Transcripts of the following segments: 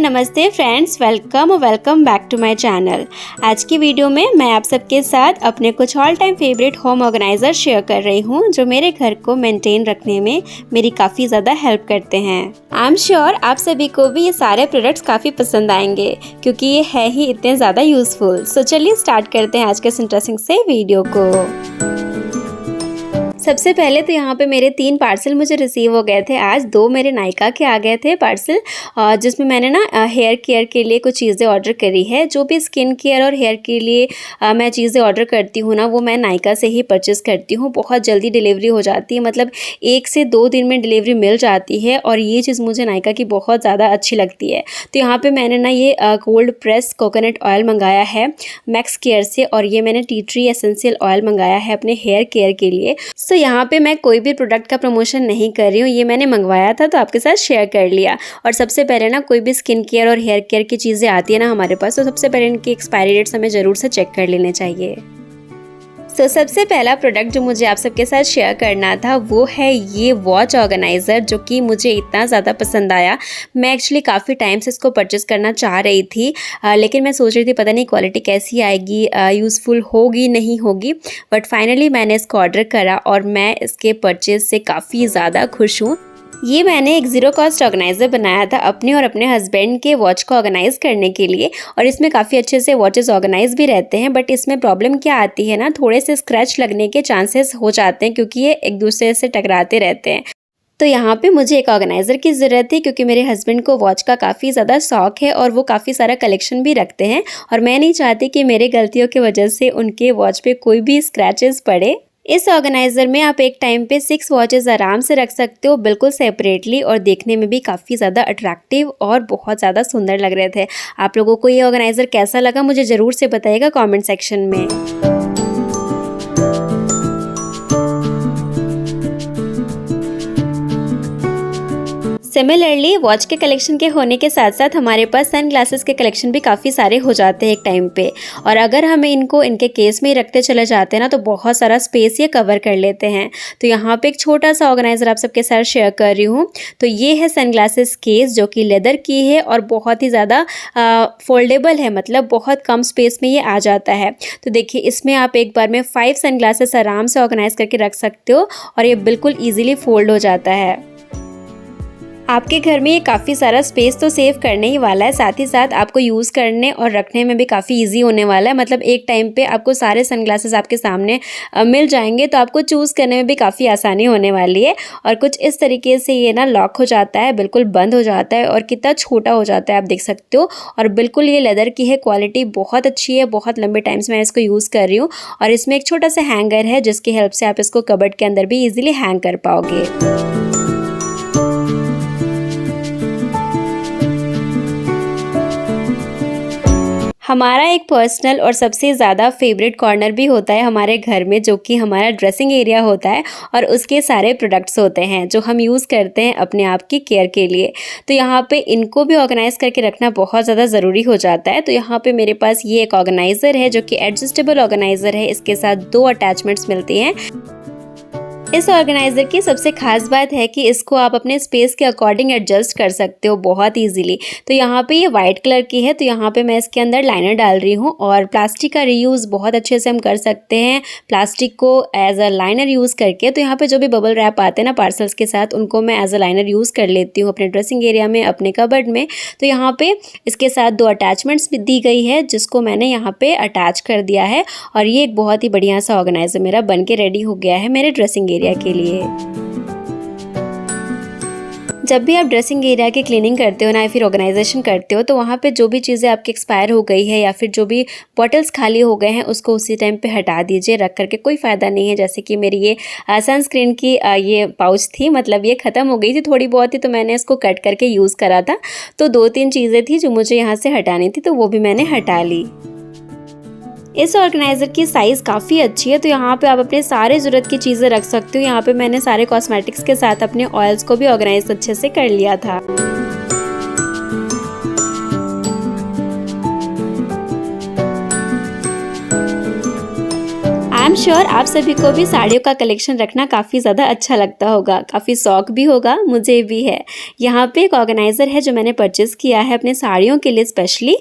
नमस्ते friends, welcome back to my channel. आज की वीडियो में मैं आप सबके साथ अपने कुछ all time favourite home organiser share कर रही हूँ जो मेरे घर को मेंटेन रखने में मेरी काफ़ी ज़्यादा हेल्प करते हैं। आई एम श्योर आप सभी को भी ये सारे प्रोडक्ट्स काफ़ी पसंद आएंगे क्योंकि ये है ही इतने ज़्यादा यूज़फुल। सो चलिए स्टार्ट करते हैं आज के इस इंटरेस्टिंग से वीडियो को। सबसे पहले तो यहाँ पे मेरे 3 पार्सल मुझे रिसीव हो गए थे आज। 2 मेरे नायका के आ गए थे पार्सल, जिसमें मैंने ना हेयर केयर के लिए कुछ चीज़ें ऑर्डर करी है। जो भी स्किन केयर और हेयर के लिए मैं चीज़ें ऑर्डर करती हूँ ना, वो मैं नायका से ही परचेस करती हूँ। बहुत जल्दी डिलीवरी हो जाती है, मतलब 1 से 2 दिन में डिलीवरी मिल जाती है और ये चीज़ मुझे नायका की बहुत ज़्यादा अच्छी लगती है। तो यहाँ पर मैंने ना ये कोल्ड प्रेस कोकोनट ऑयल मंगाया है मैक्स केयर से, और ये मैंने टी ट्री एसेंशियल ऑयल मंगाया है अपने हेयर केयर के लिए। तो यहाँ पे मैं कोई भी प्रोडक्ट का प्रमोशन नहीं कर रही हूँ, ये मैंने मंगवाया था तो आपके साथ शेयर कर लिया। और सबसे पहले ना कोई भी स्किन केयर और हेयर केयर की चीज़ें आती है ना हमारे पास, तो सबसे पहले इनकी एक्सपायरी डेट्स हमें ज़रूर से चेक कर लेने चाहिए। तो सबसे पहला प्रोडक्ट जो मुझे आप सबके साथ शेयर करना था वो है ये वॉच ऑर्गेनाइज़र, जो कि मुझे इतना ज़्यादा पसंद आया। मैं एक्चुअली काफ़ी टाइम से इसको परचेस करना चाह रही थी, लेकिन मैं सोच रही थी पता नहीं क्वालिटी कैसी आएगी, यूज़फुल होगी नहीं होगी, बट फाइनली मैंने इसको ऑर्डर करा और मैं इसके परचेस से काफ़ी ज़्यादा खुश हूँ। ये मैंने एक ज़ीरो कॉस्ट ऑर्गेनाइज़र बनाया था अपने और अपने हस्बैंड के वॉच को ऑर्गेनाइज़ करने के लिए, और इसमें काफ़ी अच्छे से वॉचेस ऑर्गेनाइज़ भी रहते हैं। बट इसमें प्रॉब्लम क्या आती है ना, थोड़े से स्क्रैच लगने के चांसेस हो जाते हैं क्योंकि ये एक दूसरे से टकराते रहते हैं। तो यहाँ पे मुझे एक ऑर्गेनाइज़र की ज़रूरत थी क्योंकि मेरे हस्बैंड को वॉच का काफ़ी ज़्यादा शौक है और वो काफ़ी सारा कलेक्शन भी रखते हैं, और मैं नहीं चाहती कि मेरे गलतियों की वजह से उनके वॉच पे कोई भी स्क्रैचेस पड़े। इस ऑर्गेनाइज़र में आप एक टाइम पे 6 वॉचेस आराम से रख सकते हो, बिल्कुल सेपरेटली, और देखने में भी काफ़ी ज़्यादा अट्रैक्टिव और बहुत ज़्यादा सुंदर लग रहे थे। आप लोगों को ये ऑर्गेनाइज़र कैसा लगा मुझे ज़रूर से बताइएगा कमेंट सेक्शन में। सिमिलरली वॉच के कलेक्शन के होने के साथ साथ हमारे पास सन ग्लासेस के कलेक्शन भी काफ़ी सारे हो जाते हैं एक टाइम पे, और अगर हमें इनको इनके केस में ही रखते चले जाते हैं ना तो बहुत सारा स्पेस ये कवर कर लेते हैं। तो यहाँ पे एक छोटा सा ऑर्गेनाइज़र आप सबके साथ शेयर कर रही हूँ। तो ये है सन ग्लासेस केस, जो कि लेदर की है और बहुत ही ज़्यादा फोल्डेबल है, मतलब बहुत कम स्पेस में ये आ जाता है। तो देखिए इसमें आप एक बार में 5 सन ग्लासेस आराम से ऑर्गेनाइज़ करके रख सकते हो और ये बिल्कुल ईजिली फोल्ड हो जाता है। आपके घर में ये काफ़ी सारा स्पेस तो सेव करने ही वाला है, साथ ही साथ आपको यूज़ करने और रखने में भी काफ़ी इजी होने वाला है। मतलब एक टाइम पे आपको सारे सनग्लासेस आपके सामने मिल जाएंगे, तो आपको चूज़ करने में भी काफ़ी आसानी होने वाली है। और कुछ इस तरीके से ये ना लॉक हो जाता है, बिल्कुल बंद हो जाता है, और कितना छोटा हो जाता है आप देख सकते हो। और बिल्कुल ये लेदर की है, क्वालिटी बहुत अच्छी है, बहुत लंबे टाइम से मैं इसको यूज़ कर रही हूँ। और इसमें एक छोटा सा हैंगर है जिसकी हेल्प से आप इसको कबर्ड के अंदर भी ईजिली हैंग कर पाओगे। हमारा एक पर्सनल और सबसे ज़्यादा फेवरेट कॉर्नर भी होता है हमारे घर में, जो कि हमारा ड्रेसिंग एरिया होता है, और उसके सारे प्रोडक्ट्स होते हैं जो हम यूज़ करते हैं अपने आप की केयर के लिए। तो यहाँ पे इनको भी ऑर्गेनाइज़ करके रखना बहुत ज़्यादा ज़रूरी हो जाता है। तो यहाँ पे मेरे पास ये एक ऑर्गेनाइज़र है जो कि एडजस्टेबल ऑर्गेनाइज़र है, इसके साथ 2 अटैचमेंट्स मिलती हैं। इस ऑर्गेनाइज़र की सबसे खास बात है कि इसको आप अपने स्पेस के अकॉर्डिंग एडजस्ट कर सकते हो बहुत इजीली। तो यहाँ पे ये वाइट कलर की है, तो यहाँ पे मैं इसके अंदर लाइनर डाल रही हूँ, और प्लास्टिक का रीयूज़ बहुत अच्छे से हम कर सकते हैं प्लास्टिक को एज अ लाइनर यूज़ करके। तो यहाँ पे जो भी बबल रैप आते हैं ना पार्सल्स के साथ, उनको मैं एज अ लाइनर यूज़ कर लेती हूँ अपने ड्रेसिंग एरिया में, अपने कबर्ड में। तो यहाँ पे इसके साथ 2 अटैचमेंट्स भी दी गई है जिसको मैंने यहाँ पे अटैच कर दिया है, और ये एक बहुत ही बढ़िया सा ऑर्गेनाइज़र मेरा बन के रेडी हो गया है मेरे ड्रेसिंग एरिया के लिए। जब भी आप ड्रेसिंग एरिया की क्लीनिंग करते हो ना, या फिर ऑर्गेनाइजेशन करते हो, तो वहाँ पे जो भी चीज़ें आपकी एक्सपायर हो गई है या फिर जो भी बॉटल्स खाली हो गए हैं उसको उसी टाइम पे हटा दीजिए। रख करके कोई फ़ायदा नहीं है। जैसे कि मेरी ये सनस्क्रीन की ये पाउच थी, मतलब ये ख़त्म हो गई थी थोड़ी बहुत ही, तो मैंने इसको कट करके यूज़ करा था। तो 2-3 चीज़ें थी जो मुझे यहाँ से हटानी थी, तो वो भी मैंने हटा ली। इस ऑर्गेनाइज़र की साइज़ काफ़ी अच्छी है, तो यहाँ पे आप अपने सारे ज़रूरत की चीज़ें रख सकते हो। यहाँ पे मैंने सारे कॉस्मेटिक्स के साथ अपने ऑयल्स को भी ऑर्गेनाइज अच्छे से कर लिया था। आई एम एम श्योर आप सभी को भी साड़ियों का कलेक्शन रखना काफ़ी ज़्यादा अच्छा लगता होगा, काफ़ी शौक भी होगा, मुझे भी है। यहाँ पे एक ऑर्गेनाइज़र है जो मैंने परचेज़ किया है अपने साड़ियों के लिए स्पेशली,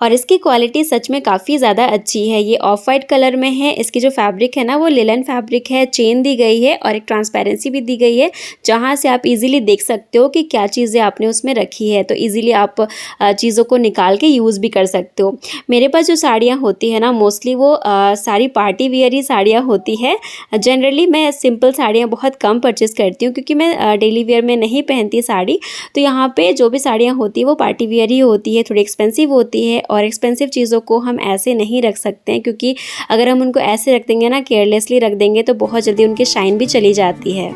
और इसकी क्वालिटी सच में काफ़ी ज़्यादा अच्छी है। ये ऑफ वाइट कलर में है। इसकी जो फैब्रिक है ना वो लिनन फैब्रिक है, चेन दी गई है और एक ट्रांसपेरेंसी भी दी गई है, जहाँ से आप इजीली देख सकते हो कि क्या चीज़ें आपने उसमें रखी है। तो इजीली आप चीज़ों को निकाल के यूज़ भी कर सकते हो। मेरे पास जो साड़ियाँ होती है ना मोस्टली वो सारी पार्टी वियर ही साड़ियाँ होती है। जनरली मैं सिंपल साड़ियाँ बहुत कम परचेज़ करती हूँ क्योंकि मैं डेली वेयर में नहीं पहनती साड़ी। तो यहाँ पे जो भी साड़ियाँ होती है वो पार्टी वियर ही होती है, थोड़ी एक्सपेंसिव होती है। और एक्सपेंसिव चीज़ों को हम ऐसे नहीं रख सकते हैं, क्योंकि अगर हम उनको ऐसे रख देंगे ना, केयरलेसली रख देंगे, तो बहुत जल्दी उनकी शाइन भी चली जाती है।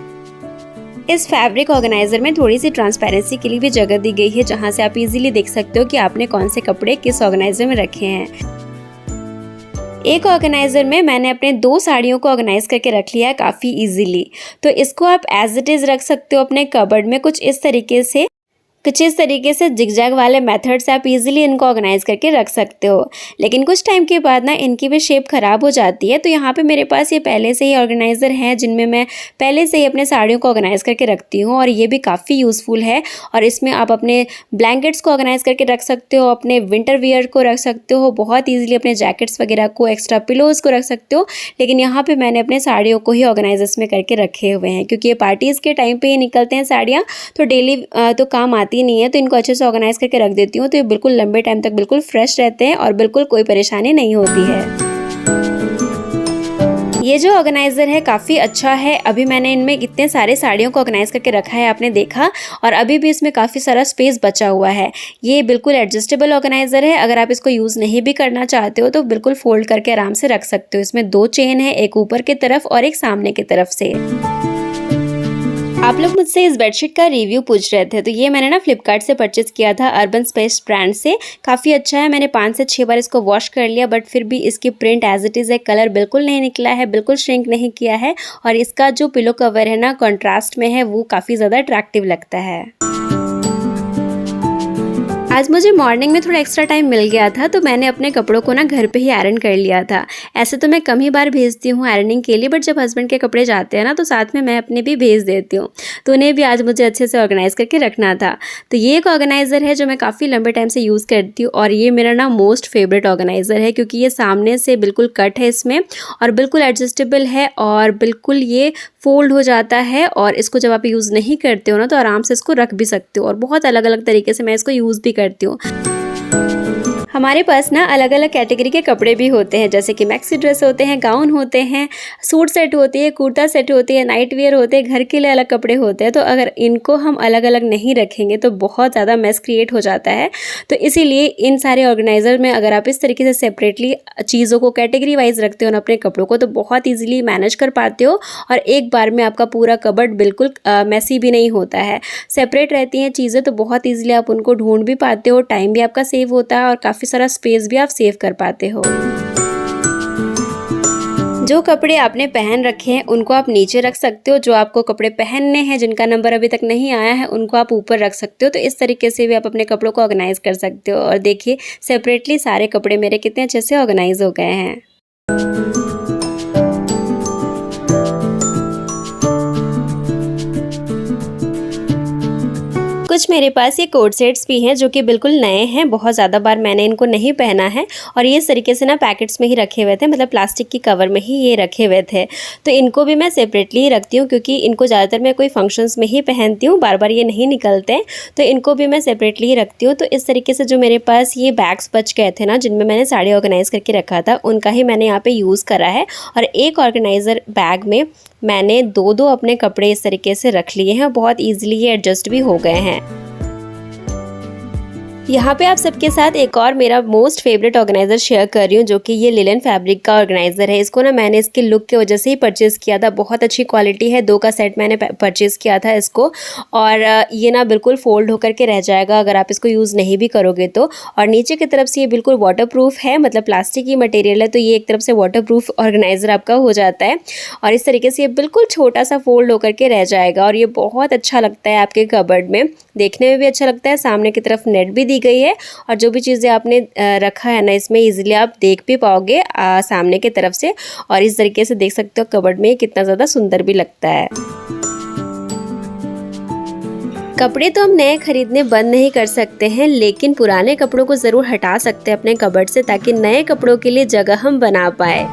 इस फैब्रिक ऑर्गेनाइज़र में थोड़ी सी ट्रांसपेरेंसी के लिए भी जगह दी गई है, जहाँ से आप इजीली देख सकते हो कि आपने कौन से कपड़े किस ऑर्गेनाइज़र में रखे हैं। एक ऑर्गेनाइज़र में मैंने अपने 2 साड़ियों को ऑर्गेनाइज़ करके रख लिया है काफ़ी इजीली। तो इसको आप एज इट इज़ रख सकते हो अपने कबर्ड में कुछ इस तरीके से जिगजैग वाले मेथड से आप इजीली इनको ऑर्गेनाइज करके रख सकते हो। लेकिन कुछ टाइम के बाद ना इनकी भी शेप ख़राब हो जाती है। तो यहाँ पे मेरे पास ये पहले से ही ऑर्गेनाइज़र हैं जिनमें मैं पहले से ही अपने साड़ियों को ऑर्गेनाइज करके रखती हूँ, और ये भी काफ़ी यूज़फुल है। और इसमें आप अपने ब्लैंकेट्स को ऑर्गेनाइज करके रख सकते हो, अपने विंटर वियर को रख सकते हो, बहुत ईजिली अपने जैकेट्स वगैरह को, एक्स्ट्रा पिलोज़ को रख सकते हो। लेकिन यहाँ पर मैंने अपने साड़ियों को ही ऑर्गेनाइजर्स में करके रखे हुए हैं, क्योंकि ये पार्टीज़ के टाइम पर ही निकलते हैं साड़ियाँ, तो डेली तो काम आती नहीं है। तो इनको अच्छे से ऑर्गेनाइज करके रख देती हूँ, तो ये बिल्कुल लंबे टाइम तक बिल्कुल फ्रेश रहते हैं और बिल्कुल कोई परेशानी नहीं होती है। ये जो ऑर्गेनाइज़र है काफ़ी अच्छा है। अभी मैंने इनमें इतने सारे साड़ियों को ऑर्गेनाइज करके रखा है, आपने देखा, और अभी भी इसमें काफ़ी सारा स्पेस बचा हुआ है। ये बिल्कुल एडजस्टेबल ऑर्गेनाइज़र है। अगर आप इसको यूज़ नहीं भी करना चाहते हो तो बिल्कुल फोल्ड करके आराम से रख सकते हो। इसमें 2 चेन है, एक ऊपर की तरफ और एक सामने की तरफ से। आप लोग मुझसे इस बेडशीट का रिव्यू पूछ रहे थे, तो ये मैंने ना फ्लिपकार्ट से परचेज़ किया था, अर्बन स्पेस ब्रांड से। काफ़ी अच्छा है। मैंने 5 से 6 बार इसको वॉश कर लिया, बट फिर भी इसकी प्रिंट एज इट इज़ है, कलर बिल्कुल नहीं निकला है, बिल्कुल श्रिंक नहीं किया है। और इसका जो पिलो कवर है ना कॉन्ट्रास्ट में है, वो काफ़ी ज़्यादा अट्रैक्टिव लगता है। आज मुझे मॉर्निंग में थोड़ा एक्स्ट्रा टाइम मिल गया था, तो मैंने अपने कपड़ों को ना घर पे ही आयरन कर लिया था। ऐसे तो मैं कम ही बार भेजती हूँ आयरनिंग के लिए, बट जब हस्बैंड के कपड़े जाते हैं ना तो साथ में मैं अपने भी भेज देती हूँ। तो उन्हें भी आज मुझे अच्छे से ऑर्गेनाइज करके रखना था। तो ये एक ऑर्गेनाइज़र है जो मैं काफ़ी लंबे टाइम से यूज़ करती हूँ, और ये मेरा ना मोस्ट फेवरेट ऑर्गेनाइज़र है, क्योंकि ये सामने से बिल्कुल कट है इसमें, और बिल्कुल एडजस्टेबल है, और बिल्कुल ये फोल्ड हो जाता है। और इसको जब आप यूज़ नहीं करते हो ना तो आराम से इसको रख भी सकते हो, और बहुत अलग अलग तरीके से मैं इसको यूज़ भी करती हूँ। हमारे पास ना अलग अलग कैटेगरी के कपड़े भी होते हैं, जैसे कि मैक्सी ड्रेस होते हैं, गाउन होते हैं, सूट सेट होती है, कुर्ता सेट होती है, नाइट वियर होते हैं, घर के लिए अलग कपड़े होते हैं। तो अगर इनको हम अलग अलग नहीं रखेंगे तो बहुत ज़्यादा मैस क्रिएट हो जाता है। तो इसीलिए इन सारे ऑर्गेनाइज़र में अगर आप इस तरीके से सेपरेटली चीज़ों को कैटेगरी वाइज रखते हो ना अपने कपड़ों को, तो बहुत ईजिली मैनेज कर पाते हो, और एक बार में आपका पूरा कबर्ड बिल्कुल मैसी भी नहीं होता है। सेपरेट रहती हैं चीज़ें तो बहुत ईजिली आप उनको ढूंढ भी पाते हो, टाइम भी आपका सेव होता है, और काफ़ी सारा स्पेस भी आप सेव कर पाते हो। जो कपड़े आपने पहन रखे हैं उनको आप नीचे रख सकते हो, जो आपको कपड़े पहनने हैं जिनका नंबर अभी तक नहीं आया है उनको आप ऊपर रख सकते हो। तो इस तरीके से भी आप अपने कपड़ों को ऑर्गेनाइज कर सकते हो। और देखिए सेपरेटली सारे कपड़े मेरे कितने अच्छे से ऑर्गेनाइज हो गए हैं। कुछ मेरे पास ये कोट सेट्स भी हैं जो कि बिल्कुल नए हैं, बहुत ज़्यादा बार मैंने इनको नहीं पहना है, और ये इस तरीके से ना पैकेट्स में ही रखे हुए थे, मतलब प्लास्टिक की कवर में ही ये रखे हुए थे। तो इनको भी मैं सेपरेटली ही रखती हूँ, क्योंकि इनको ज़्यादातर मैं कोई फंक्शंस में ही पहनती हूँ, बार बार ये नहीं निकलते हैं, तो इनको भी मैं सेपरेटली ही रखती हूँ। तो इस तरीके से जो मेरे पास ये बैग्स बच गए थे ना जिनमें मैंने साड़ी ऑर्गेनाइज़ करके रखा था, उनका ही मैंने यहाँ पर यूज़ करा है। और एक ऑर्गेनाइज़र बैग में मैंने 2-2 अपने कपड़े इस तरीके से रख लिए हैं, बहुत ईजिली ये एडजस्ट भी हो गए हैं। यहाँ पे आप सबके साथ एक और मेरा मोस्ट फेवरेट ऑर्गेनाइज़र शेयर कर रही हूँ, जो कि ये लिनन फैब्रिक का ऑर्गेनाइज़र है। इसको ना मैंने इसके लुक की वजह से ही परचेज़ किया था, बहुत अच्छी क्वालिटी है, 2 का सेट मैंने परचेज़ किया था इसको। और ये ना बिल्कुल फोल्ड होकर के रह जाएगा अगर आप इसको यूज़ नहीं भी करोगे तो। और नीचे की तरफ से ये बिल्कुल वाटरप्रूफ है, मतलब प्लास्टिक की मटेरियल है, तो ये एक तरफ से वाटरप्रूफ ऑर्गेनाइज़र आपका हो जाता है। और इस तरीके से ये बिल्कुल छोटा सा फोल्ड होकर के रह जाएगा, और ये बहुत अच्छा लगता है आपके कबर्ड में, देखने में भी अच्छा लगता है। सामने की तरफ नेट भी दी दी गई है और जो भी चीज़ें आपने रखा है ना इसमें ईजिली आप देख भी पाओगे सामने की तरफ से। और इस तरीके से देख सकते हो कबर्ड में कितना ज़्यादा सुंदर भी लगता है। कपड़े तो हम नए खरीदने बंद नहीं कर सकते हैं, लेकिन पुराने कपड़ों को ज़रूर हटा सकते हैं अपने कबर्ड से, ताकि नए कपड़ों के लिए जगह हम बना पाए।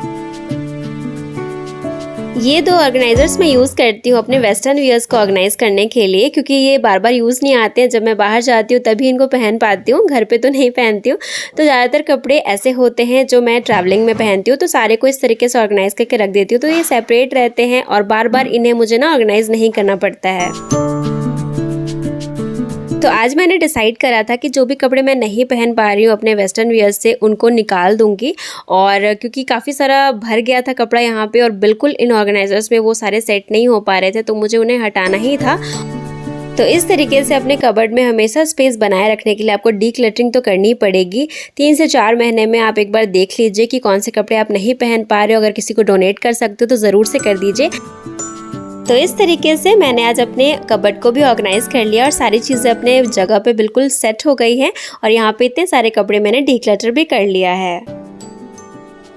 ये 2 ऑर्गेनाइजर्स मैं यूज़ करती हूँ अपने वेस्टर्न वियर्स को ऑर्गेनाइज करने के लिए, क्योंकि ये बार बार यूज़ नहीं आते हैं। जब मैं बाहर जाती हूँ तभी इनको पहन पाती हूँ, घर पे तो नहीं पहनती हूँ। तो ज़्यादातर कपड़े ऐसे होते हैं जो मैं ट्रैवलिंग में पहनती हूँ, तो सारे को इस तरीके से ऑर्गेनाइज करके रख देती हूँ, तो ये सेपरेट रहते हैं और बार बार इन्हें मुझे ना ऑर्गेनाइज नहीं करना पड़ता है। तो आज मैंने डिसाइड करा था कि जो भी कपड़े मैं नहीं पहन पा रही हूँ अपने वेस्टर्न वियर्स से, उनको निकाल दूंगी। और क्योंकि काफ़ी सारा भर गया था कपड़ा यहाँ पे और बिल्कुल इन ऑर्गेनाइजर्स में वो सारे सेट नहीं हो पा रहे थे, तो मुझे उन्हें हटाना ही था। तो इस तरीके से अपने कबर्ड में हमेशा स्पेस बनाए रखने के लिए आपको डीक्लटरिंग तो करनी पड़ेगी। 3 से 4 महीने में आप एक बार देख लीजिए कि कौन से कपड़े आप नहीं पहन पा रहे हो। अगर किसी को डोनेट कर सकते हो तो ज़रूर से कर दीजिए। तो इस तरीके से मैंने आज अपने कबर्ड को भी ऑर्गेनाइज कर लिया और सारी चीज़ें अपने जगह पे बिल्कुल सेट हो गई हैं। और यहाँ पे इतने सारे कपड़े मैंने डीक्लटर भी कर लिया है।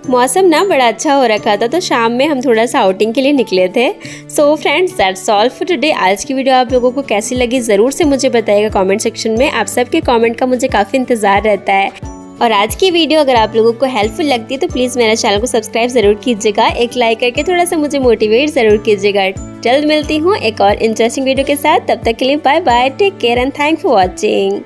मौसम ना बड़ा अच्छा हो रखा था, तो शाम में हम थोड़ा सा आउटिंग के लिए निकले थे। So friends, that's all for today. आज की वीडियो आप लोगों को कैसी लगी ज़रूर से मुझे बताइएगा कमेंट सेक्शन में। आप सबके कमेंट का मुझे काफ़ी इंतज़ार रहता है। और आज की वीडियो अगर आप लोगों को हेल्पफुल लगती है तो प्लीज़ मेरे चैनल को सब्सक्राइब ज़रूर कीजिएगा, एक लाइक करके थोड़ा सा मुझे मोटिवेट ज़रूर कीजिएगा। जल्द मिलती हूँ एक और इंटरेस्टिंग वीडियो के साथ। तब तक के लिए bye bye, take care and thanks for watching.